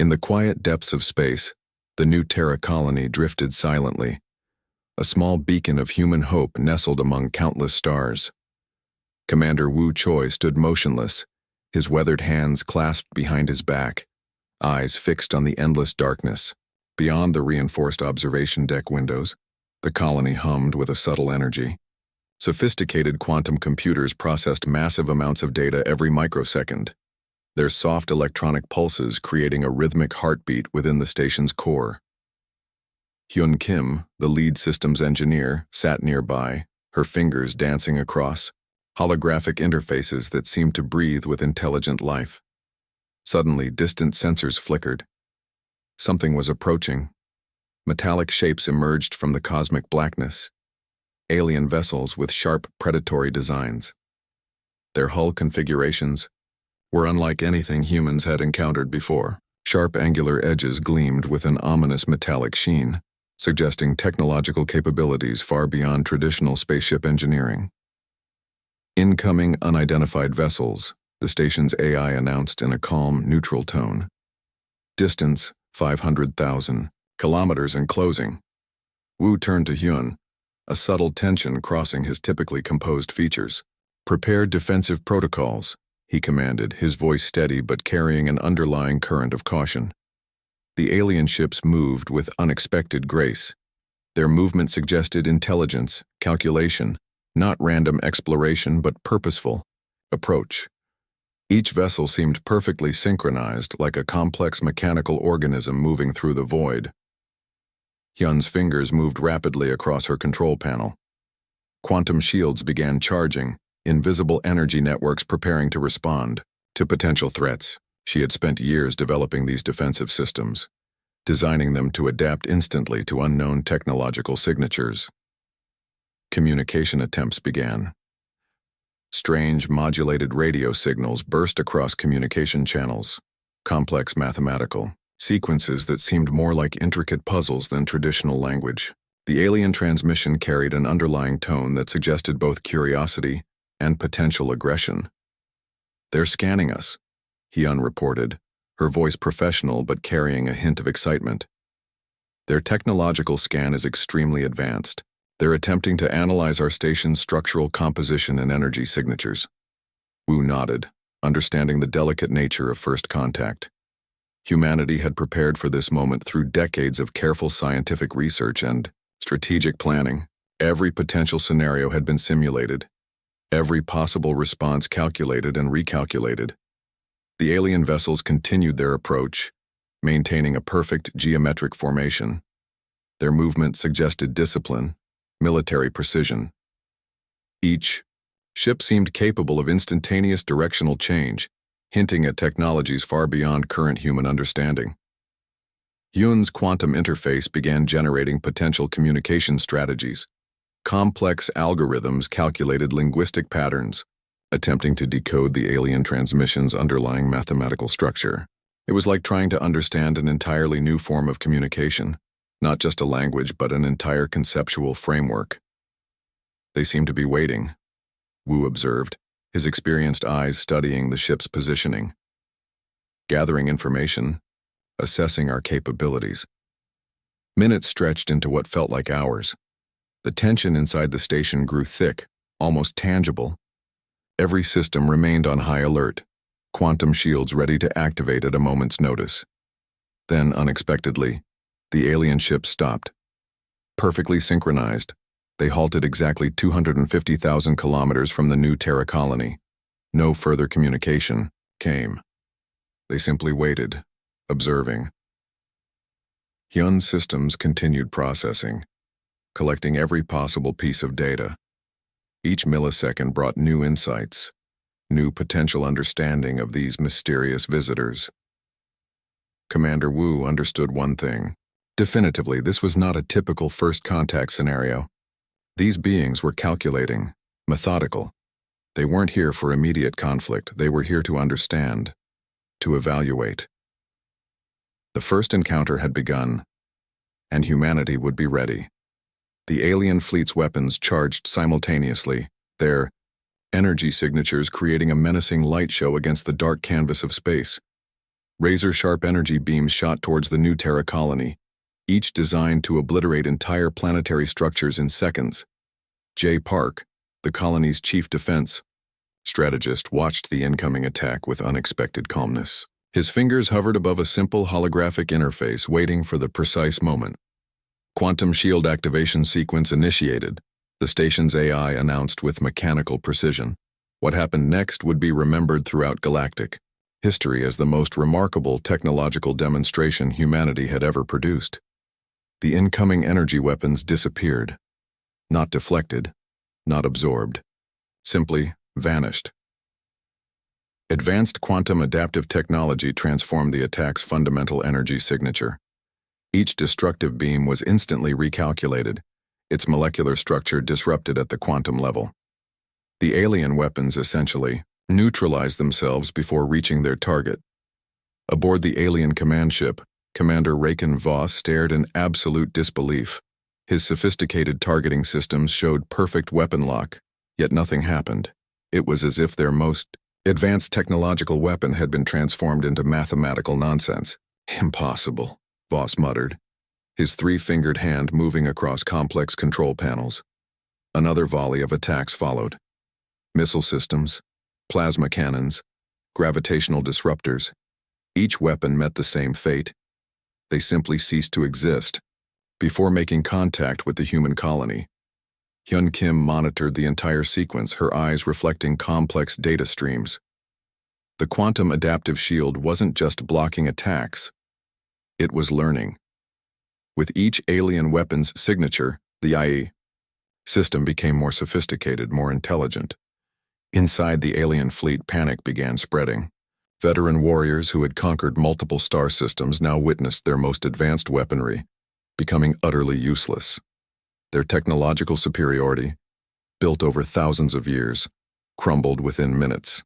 In the quiet depths of space, the new Terra colony drifted silently, a small beacon of human hope nestled among countless stars. Commander Wu Choi stood motionless, his weathered hands clasped behind his back, eyes fixed on the endless darkness. Beyond the reinforced observation deck windows, the colony hummed with a subtle energy. Sophisticated quantum computers processed massive amounts of data every microsecond, their soft electronic pulses creating a rhythmic heartbeat within the station's core. Hyun Kim, the lead systems engineer, sat nearby, her fingers dancing across holographic interfaces that seemed to breathe with intelligent life. Suddenly, distant sensors flickered. Something was approaching. Metallic shapes emerged from the cosmic blackness. Alien vessels with sharp, predatory designs. Their hull configurations were unlike anything humans had encountered before. Sharp angular edges gleamed with an ominous metallic sheen, suggesting technological capabilities far beyond traditional spaceship engineering. Incoming unidentified vessels, the station's AI announced in a calm, neutral tone. Distance, 500,000 kilometers and closing. Wu turned to Hyun, a subtle tension crossing his typically composed features. Prepare defensive protocols, he commanded, his voice steady but carrying an underlying current of caution. The alien ships moved with unexpected grace. Their movement suggested intelligence, calculation, not random exploration but purposeful approach. Each vessel seemed perfectly synchronized, like a complex mechanical organism moving through the void. Hyun's fingers moved rapidly across her control panel. Quantum shields began charging, invisible energy networks preparing to respond to potential threats. She had spent years developing these defensive systems, designing them to adapt instantly to unknown technological signatures. Communication attempts began. Strange, modulated radio signals burst across communication channels, complex mathematical sequences that seemed more like intricate puzzles than traditional language. The alien transmission carried an underlying tone that suggested both curiosity and potential aggression. "They're scanning us," Hyun reported, her voice professional but carrying a hint of excitement. "Their technological scan is extremely advanced. They're attempting to analyze our station's structural composition and energy signatures." Wu nodded, understanding the delicate nature of first contact. Humanity had prepared for this moment through decades of careful scientific research and strategic planning. Every potential scenario had been simulated, every possible response calculated and recalculated. The alien vessels continued their approach, maintaining a perfect geometric formation. Their movement suggested discipline, military precision. Each ship seemed capable of instantaneous directional change, hinting at technologies far beyond current human understanding. Hyun's quantum interface began generating potential communication strategies. Complex algorithms calculated linguistic patterns, attempting to decode the alien transmission's underlying mathematical structure. It was like trying to understand an entirely new form of communication, not just a language but an entire conceptual framework. "They seem to be waiting," Wu observed, his experienced eyes studying the ship's positioning. "Gathering information, assessing our capabilities." Minutes stretched into what felt like hours. The tension inside the station grew thick, almost tangible. Every system remained on high alert, quantum shields ready to activate at a moment's notice. Then, unexpectedly, the alien ship stopped. Perfectly synchronized, they halted exactly 250,000 kilometers from the new Terra colony. No further communication came. They simply waited, observing. Hyun's systems continued processing, collecting every possible piece of data. Each millisecond brought new insights, new potential understanding of these mysterious visitors. Commander Wu understood one thing. Definitively, this was not a typical first contact scenario. These beings were calculating, methodical. They weren't here for immediate conflict, they were here to understand, to evaluate. The first encounter had begun, and humanity would be ready. The alien fleet's weapons charged simultaneously, their energy signatures creating a menacing light show against the dark canvas of space. Razor-sharp energy beams shot towards the new Terra colony, each designed to obliterate entire planetary structures in seconds. Jay Park, the colony's chief defense strategist, watched the incoming attack with unexpected calmness. His fingers hovered above a simple holographic interface, waiting for the precise moment. Quantum shield activation sequence initiated, the station's AI announced with mechanical precision. What happened next would be remembered throughout galactic history as the most remarkable technological demonstration humanity had ever produced. The incoming energy weapons disappeared. Not deflected, not absorbed. Simply vanished. Advanced quantum adaptive technology transformed the attack's fundamental energy signature. Each destructive beam was instantly recalculated, its molecular structure disrupted at the quantum level. The alien weapons essentially neutralized themselves before reaching their target. Aboard the alien command ship, Commander Raken Voss stared in absolute disbelief. His sophisticated targeting systems showed perfect weapon lock, yet nothing happened. It was as if their most advanced technological weapon had been transformed into mathematical nonsense. Impossible, Voss muttered, his three-fingered hand moving across complex control panels. Another volley of attacks followed. Missile systems, plasma cannons, gravitational disruptors. Each weapon met the same fate. They simply ceased to exist. Before making contact with the human colony, Hyun Kim monitored the entire sequence, her eyes reflecting complex data streams. The quantum adaptive shield wasn't just blocking attacks. It was learning. With each alien weapon's signature, the IE system became more sophisticated, more intelligent. Inside the alien fleet, panic began spreading. Veteran warriors who had conquered multiple star systems now witnessed their most advanced weaponry becoming utterly useless. Their technological superiority, built over thousands of years, crumbled within minutes.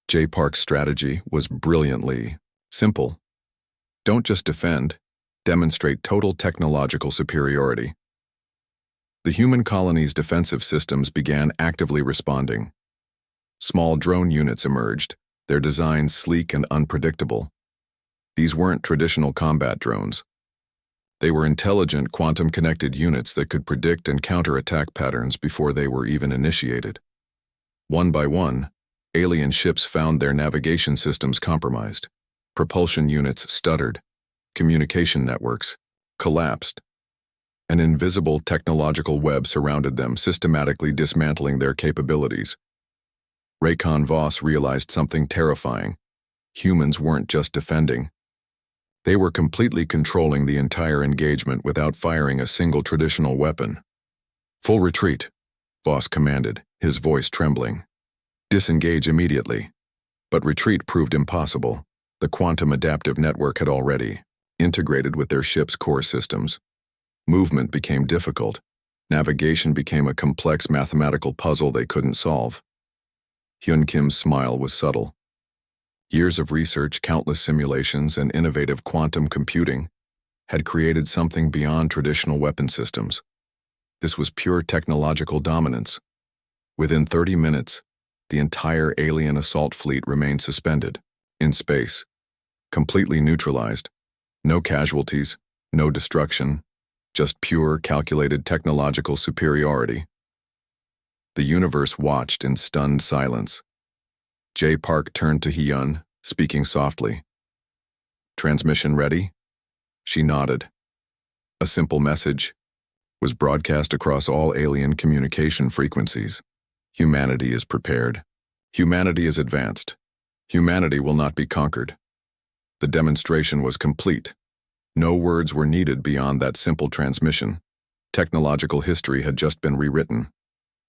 Jay Park's strategy was brilliantly simple. Don't just defend, demonstrate total technological superiority. The human colony's defensive systems began actively responding. Small drone units emerged, their designs sleek and unpredictable. These weren't traditional combat drones. They were intelligent, quantum-connected units that could predict and counter attack patterns before they were even initiated. One by one, alien ships found their navigation systems compromised. Propulsion units stuttered. Communication networks collapsed. An invisible technological web surrounded them, systematically dismantling their capabilities. Raken Voss realized something terrifying. Humans weren't just defending. They were completely controlling the entire engagement without firing a single traditional weapon. "Full retreat," Voss commanded, his voice trembling. "Disengage immediately." But retreat proved impossible. The quantum adaptive network had already integrated with their ship's core systems. Movement became difficult. Navigation became a complex mathematical puzzle they couldn't solve. Hyun Kim's smile was subtle. Years of research, countless simulations, and innovative quantum computing had created something beyond traditional weapon systems. This was pure technological dominance. Within 30 minutes, the entire alien assault fleet remained suspended in space, completely neutralized. No casualties, no destruction, just pure, calculated technological superiority. The universe watched in stunned silence. Jay Park turned to Hyun, speaking softly. "Transmission ready?" She nodded. A simple message was broadcast across all alien communication frequencies. Humanity is prepared. Humanity is advanced. Humanity will not be conquered. The demonstration was complete. No words were needed beyond that simple transmission. Technological history had just been rewritten.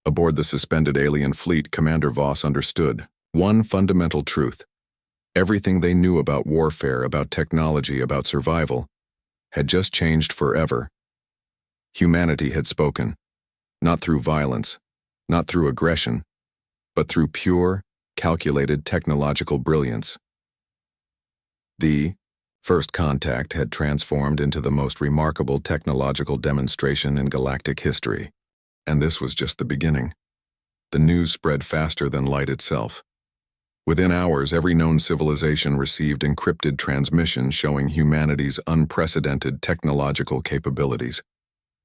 Aboard the suspended alien fleet, Commander Voss understood one fundamental truth. Everything they knew about warfare, about technology, about survival, had just changed forever. Humanity had spoken, not through violence, not through aggression, but through pure, calculated technological brilliance. The first contact had transformed into the most remarkable technological demonstration in galactic history. And this was just the beginning. The news spread faster than light itself. Within hours, every known civilization received encrypted transmissions showing humanity's unprecedented technological capabilities.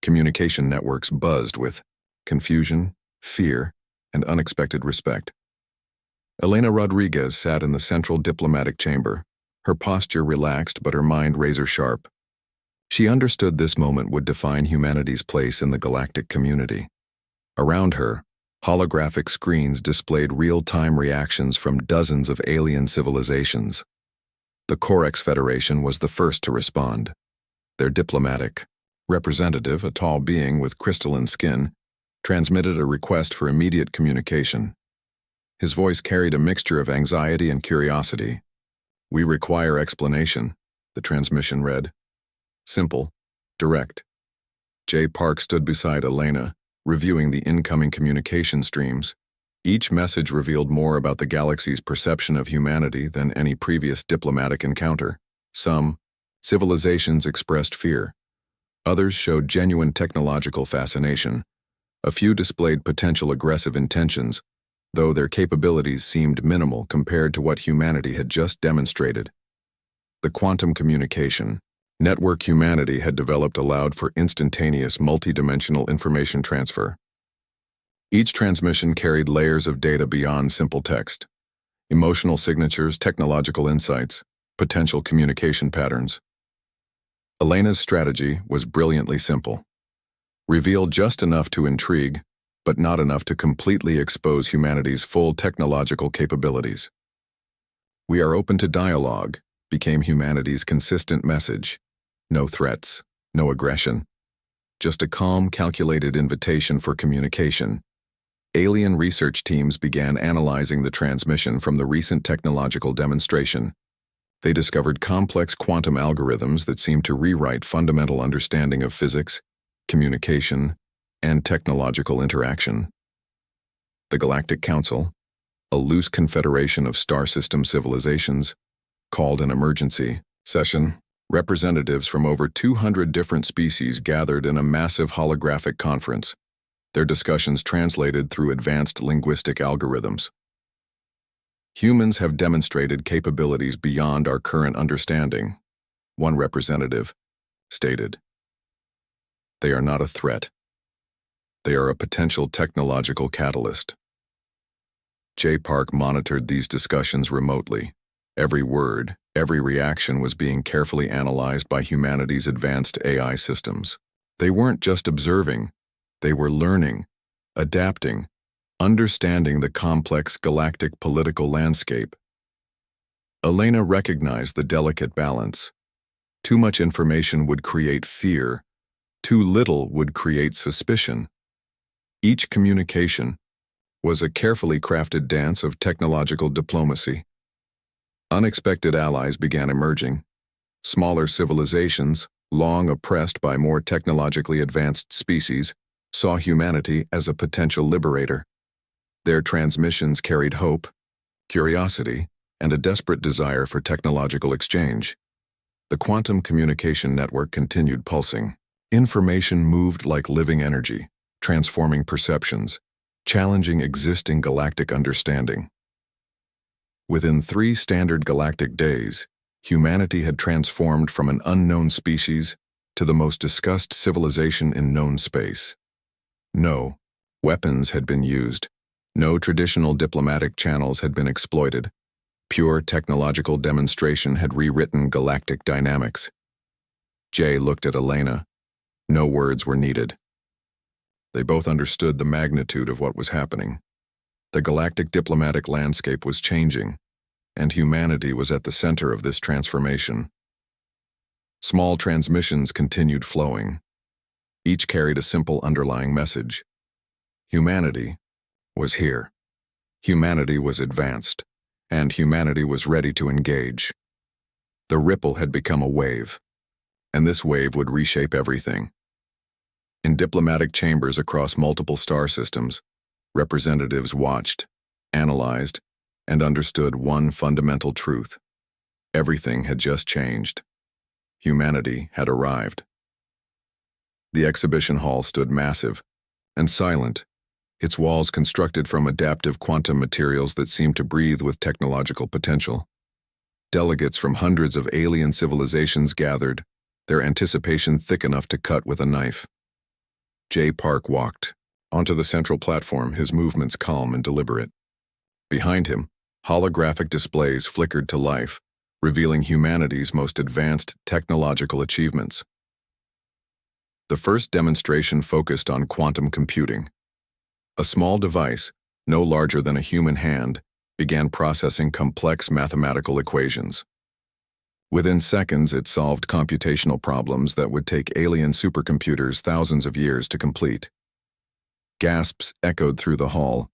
Communication networks buzzed with confusion, fear, and unexpected respect. Elena Rodriguez sat in the central diplomatic chamber, her posture relaxed but her mind razor-sharp. She understood this moment would define humanity's place in the galactic community. Around her, holographic screens displayed real-time reactions from dozens of alien civilizations. The Corex Federation was the first to respond. Their diplomatic representative, a tall being with crystalline skin, transmitted a request for immediate communication. His voice carried a mixture of anxiety and curiosity. "We require explanation," the transmission read. Simple, direct. J. Park stood beside Elena, reviewing the incoming communication streams. Each message revealed more about the galaxy's perception of humanity than any previous diplomatic encounter. Some civilizations expressed fear. Others showed genuine technological fascination. A few displayed potential aggressive intentions, though their capabilities seemed minimal compared to what humanity had just demonstrated. The quantum communication network humanity had developed allowed for instantaneous multidimensional information transfer. Each transmission carried layers of data beyond simple text: emotional signatures, technological insights, potential communication patterns. Elena's strategy was brilliantly simple. Reveal just enough to intrigue, but not enough to completely expose humanity's full technological capabilities. "We are open to dialogue," became humanity's consistent message. No threats, no aggression. Just a calm, calculated invitation for communication. Alien research teams began analyzing the transmission from the recent technological demonstration. They discovered complex quantum algorithms that seemed to rewrite fundamental understanding of physics, communication, and technological interaction. The Galactic Council, a loose confederation of star system civilizations, called an emergency session. Representatives from over 200 different species gathered in a massive holographic conference, their discussions translated through advanced linguistic algorithms. "Humans have demonstrated capabilities beyond our current understanding," one representative stated. "They are not a threat. They are a potential technological catalyst." J. Park monitored these discussions remotely. Every word, every reaction was being carefully analyzed by humanity's advanced AI systems. They weren't just observing, they were learning, adapting, understanding the complex galactic political landscape. Elena recognized the delicate balance. Too much information would create fear, too little would create suspicion. Each communication was a carefully crafted dance of technological diplomacy. Unexpected allies began emerging. Smaller civilizations, long oppressed by more technologically advanced species, saw humanity as a potential liberator. Their transmissions carried hope, curiosity, and a desperate desire for technological exchange. The quantum communication network continued pulsing. Information moved like living energy, transforming perceptions, challenging existing galactic understanding. Within 3 standard galactic days, humanity had transformed from an unknown species to the most discussed civilization in known space. No weapons had been used. No traditional diplomatic channels had been exploited. Pure technological demonstration had rewritten galactic dynamics. Jay looked at Elena. No words were needed. They both understood the magnitude of what was happening. The galactic diplomatic landscape was changing, and humanity was at the center of this transformation. Small transmissions continued flowing. Each carried a simple underlying message. Humanity was here. Humanity was advanced, and humanity was ready to engage. The ripple had become a wave, and this wave would reshape everything. In diplomatic chambers across multiple star systems, representatives watched, analyzed, and understood one fundamental truth. Everything had just changed. Humanity had arrived. The exhibition hall stood massive and silent, its walls constructed from adaptive quantum materials that seemed to breathe with technological potential. Delegates from hundreds of alien civilizations gathered, their anticipation thick enough to cut with a knife. J. Park walked onto the central platform, his movements calm and deliberate. Behind him, holographic displays flickered to life, revealing humanity's most advanced technological achievements. The first demonstration focused on quantum computing. A small device, no larger than a human hand, began processing complex mathematical equations. Within seconds, it solved computational problems that would take alien supercomputers thousands of years to complete. Gasps echoed through the hall.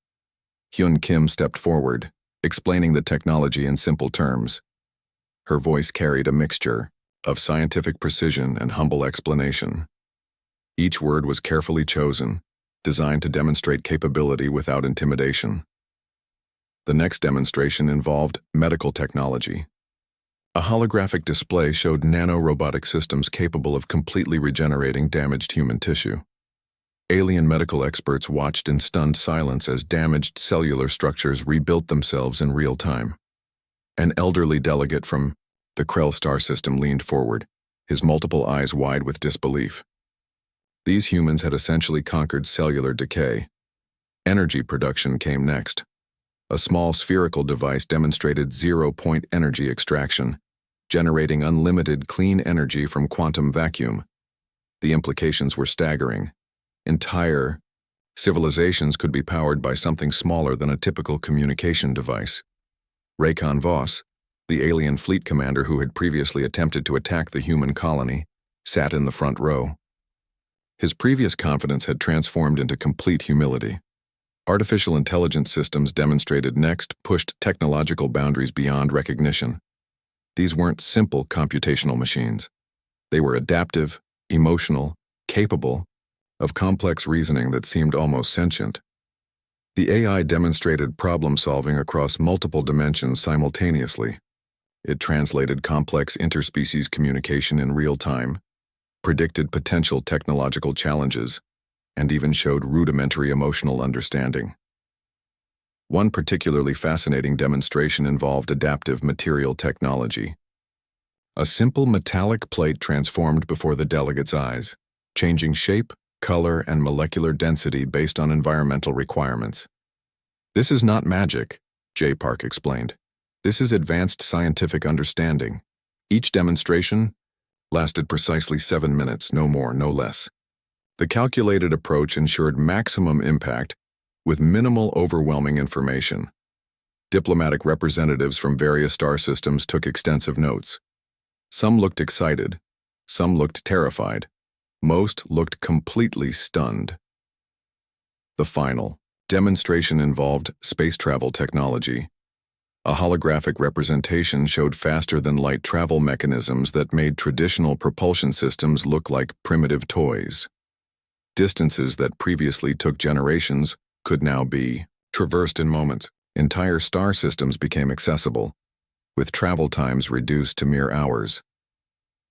Hyun Kim stepped forward, explaining the technology in simple terms. Her voice carried a mixture of scientific precision and humble explanation. Each word was carefully chosen, designed to demonstrate capability without intimidation. The next demonstration involved medical technology. A holographic display showed nano-robotic systems capable of completely regenerating damaged human tissue. Alien medical experts watched in stunned silence as damaged cellular structures rebuilt themselves in real time. An elderly delegate from the Krell star system leaned forward, his multiple eyes wide with disbelief. These humans had essentially conquered cellular decay. Energy production came next. A small spherical device demonstrated zero-point energy extraction, generating unlimited clean energy from quantum vacuum. The implications were staggering. Entire civilizations could be powered by something smaller than a typical communication device. Raycon Voss, the alien fleet commander who had previously attempted to attack the human colony, sat in the front row. His previous confidence had transformed into complete humility. Artificial intelligence systems demonstrated next pushed technological boundaries beyond recognition. These weren't simple computational machines. They were adaptive, emotional, capable of complex reasoning that seemed almost sentient. The AI demonstrated problem-solving across multiple dimensions simultaneously. It translated complex interspecies communication in real time, predicted potential technological challenges, and even showed rudimentary emotional understanding. One particularly fascinating demonstration involved adaptive material technology. A simple metallic plate transformed before the delegates' eyes, changing shape, color, and molecular density based on environmental requirements. "This is not magic," J. Park explained. "This is advanced scientific understanding." Each demonstration lasted precisely 7 minutes, no more, no less. The calculated approach ensured maximum impact with minimal overwhelming information. Diplomatic representatives from various star systems took extensive notes. Some looked excited, some looked terrified, most looked completely stunned. The final demonstration involved space travel technology. A holographic representation showed faster-than-light travel mechanisms that made traditional propulsion systems look like primitive toys. Distances that previously took generations could now be traversed in moments. Entire star systems became accessible, with travel times reduced to mere hours.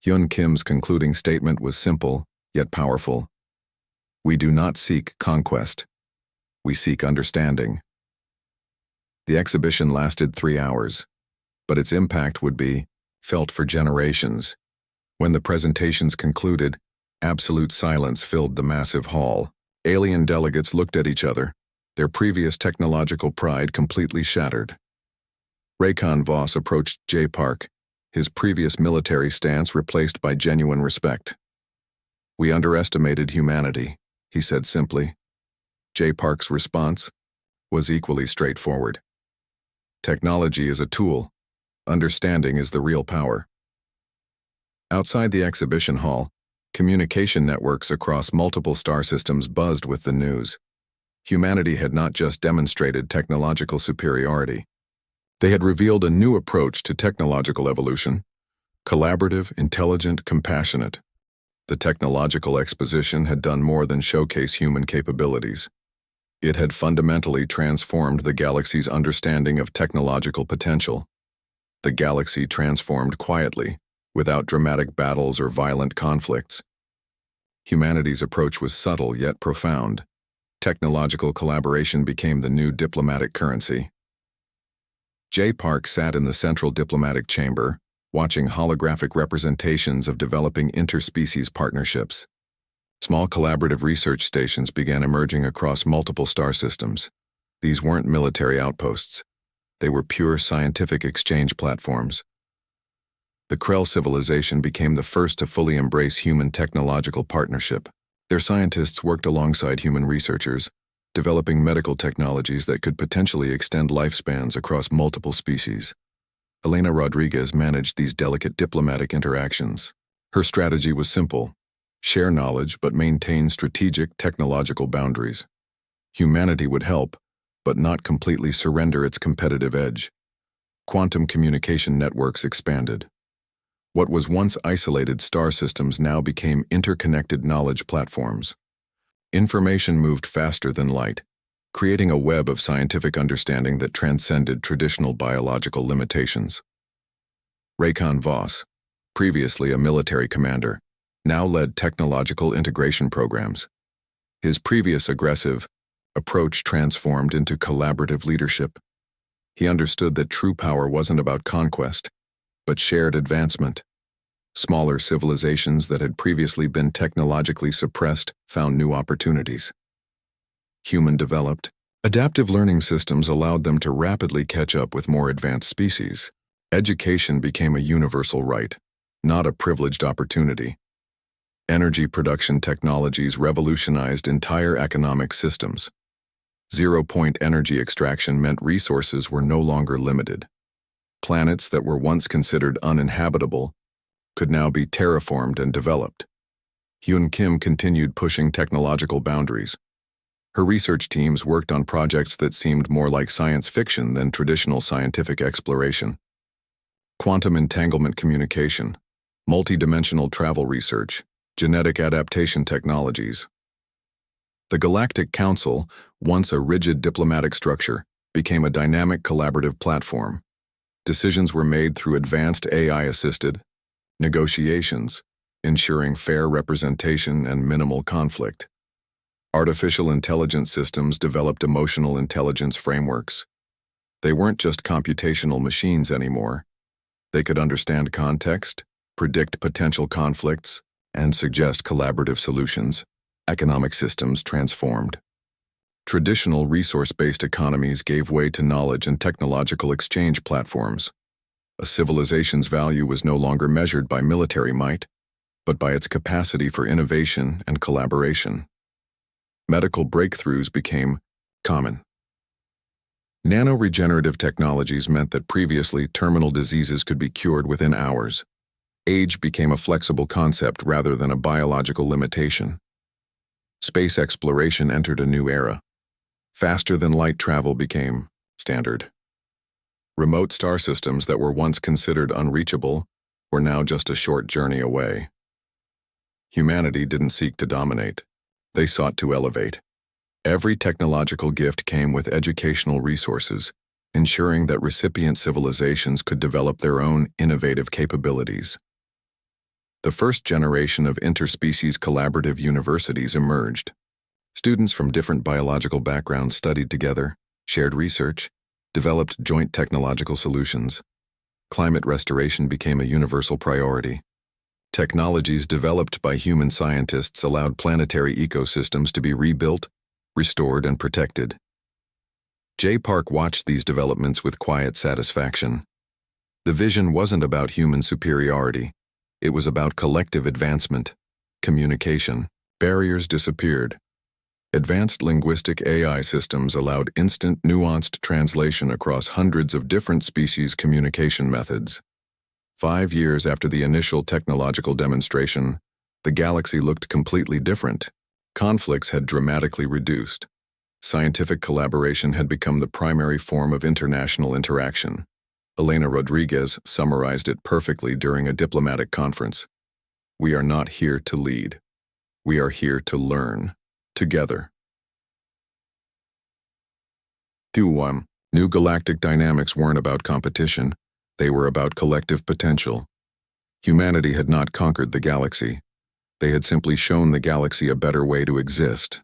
Hyun Kim's concluding statement was simple, yet powerful. "We do not seek conquest. We seek understanding." The exhibition lasted 3 hours, but its impact would be felt for generations. When the presentations concluded, absolute silence filled the massive hall. Alien delegates looked at each other, their previous technological pride completely shattered. Raycon Voss approached J. Park, his previous military stance replaced by genuine respect. "We underestimated humanity," he said simply. J. Park's response was equally straightforward. "Technology is a tool. Understanding is the real power." Outside the exhibition hall, communication networks across multiple star systems buzzed with the news. Humanity had not just demonstrated technological superiority. They had revealed a new approach to technological evolution: collaborative, intelligent, compassionate. The technological exposition had done more than showcase human capabilities. It had fundamentally transformed the galaxy's understanding of technological potential. The galaxy transformed quietly, without dramatic battles or violent conflicts. Humanity's approach was subtle yet profound. Technological collaboration became the new diplomatic currency. J. Park sat in the central diplomatic chamber, watching holographic representations of developing interspecies partnerships. Small collaborative research stations began emerging across multiple star systems. These weren't military outposts. They were pure scientific exchange platforms. The Krell civilization became the first to fully embrace human technological partnership. Their scientists worked alongside human researchers, developing medical technologies that could potentially extend lifespans across multiple species. Elena Rodriguez managed these delicate diplomatic interactions. Her strategy was simple: share knowledge but maintain strategic technological boundaries. Humanity would help, but not completely surrender its competitive edge. Quantum communication networks expanded. What was once isolated star systems now became interconnected knowledge platforms. Information moved faster than light, creating a web of scientific understanding that transcended traditional biological limitations. Raycon Voss, previously a military commander, now led technological integration programs. His previous aggressive approach transformed into collaborative leadership. He understood that true power wasn't about conquest, but shared advancement. Smaller civilizations that had previously been technologically suppressed found new opportunities. Human-developed, adaptive learning systems allowed them to rapidly catch up with more advanced species. Education became a universal right, not a privileged opportunity. Energy production technologies revolutionized entire economic systems. Zero-point energy extraction meant resources were no longer limited. Planets that were once considered uninhabitable could now be terraformed and developed. Hyun Kim continued pushing technological boundaries. Her research teams worked on projects that seemed more like science fiction than traditional scientific exploration. Quantum entanglement communication, multidimensional travel research, genetic adaptation technologies. The Galactic Council, once a rigid diplomatic structure, became a dynamic collaborative platform. Decisions were made through advanced AI-assisted negotiations, ensuring fair representation and minimal conflict. Artificial intelligence systems developed emotional intelligence frameworks. They weren't just computational machines anymore. They could understand context, predict potential conflicts, and suggest collaborative solutions. Economic systems transformed. Traditional resource-based economies gave way to knowledge and technological exchange platforms. A civilization's value was no longer measured by military might, but by its capacity for innovation and collaboration. Medical breakthroughs became common. Nano-regenerative technologies meant that previously terminal diseases could be cured within hours. Age became a flexible concept rather than a biological limitation. Space exploration entered a new era. Faster-than-light travel became standard. Remote star systems that were once considered unreachable were now just a short journey away. Humanity didn't seek to dominate. They sought to elevate. Every technological gift came with educational resources, ensuring that recipient civilizations could develop their own innovative capabilities. The first generation of interspecies collaborative universities emerged. Students from different biological backgrounds studied together, shared research, developed joint technological solutions. Climate restoration became a universal priority. Technologies developed by human scientists allowed planetary ecosystems to be rebuilt, restored, and protected. J. Park watched these developments with quiet satisfaction. The vision wasn't about human superiority. It was about collective advancement, communication. Barriers disappeared. Advanced linguistic AI systems allowed instant, nuanced translation across hundreds of different species communication methods. 5 years after the initial technological demonstration, the galaxy looked completely different. Conflicts had dramatically reduced. Scientific collaboration had become the primary form of international interaction. Elena Rodriguez summarized it perfectly during a diplomatic conference. "We are not here to lead. We are here to learn. Together." 2-1. New galactic dynamics weren't about competition. They were about collective potential. Humanity had not conquered the galaxy. They had simply shown the galaxy a better way to exist.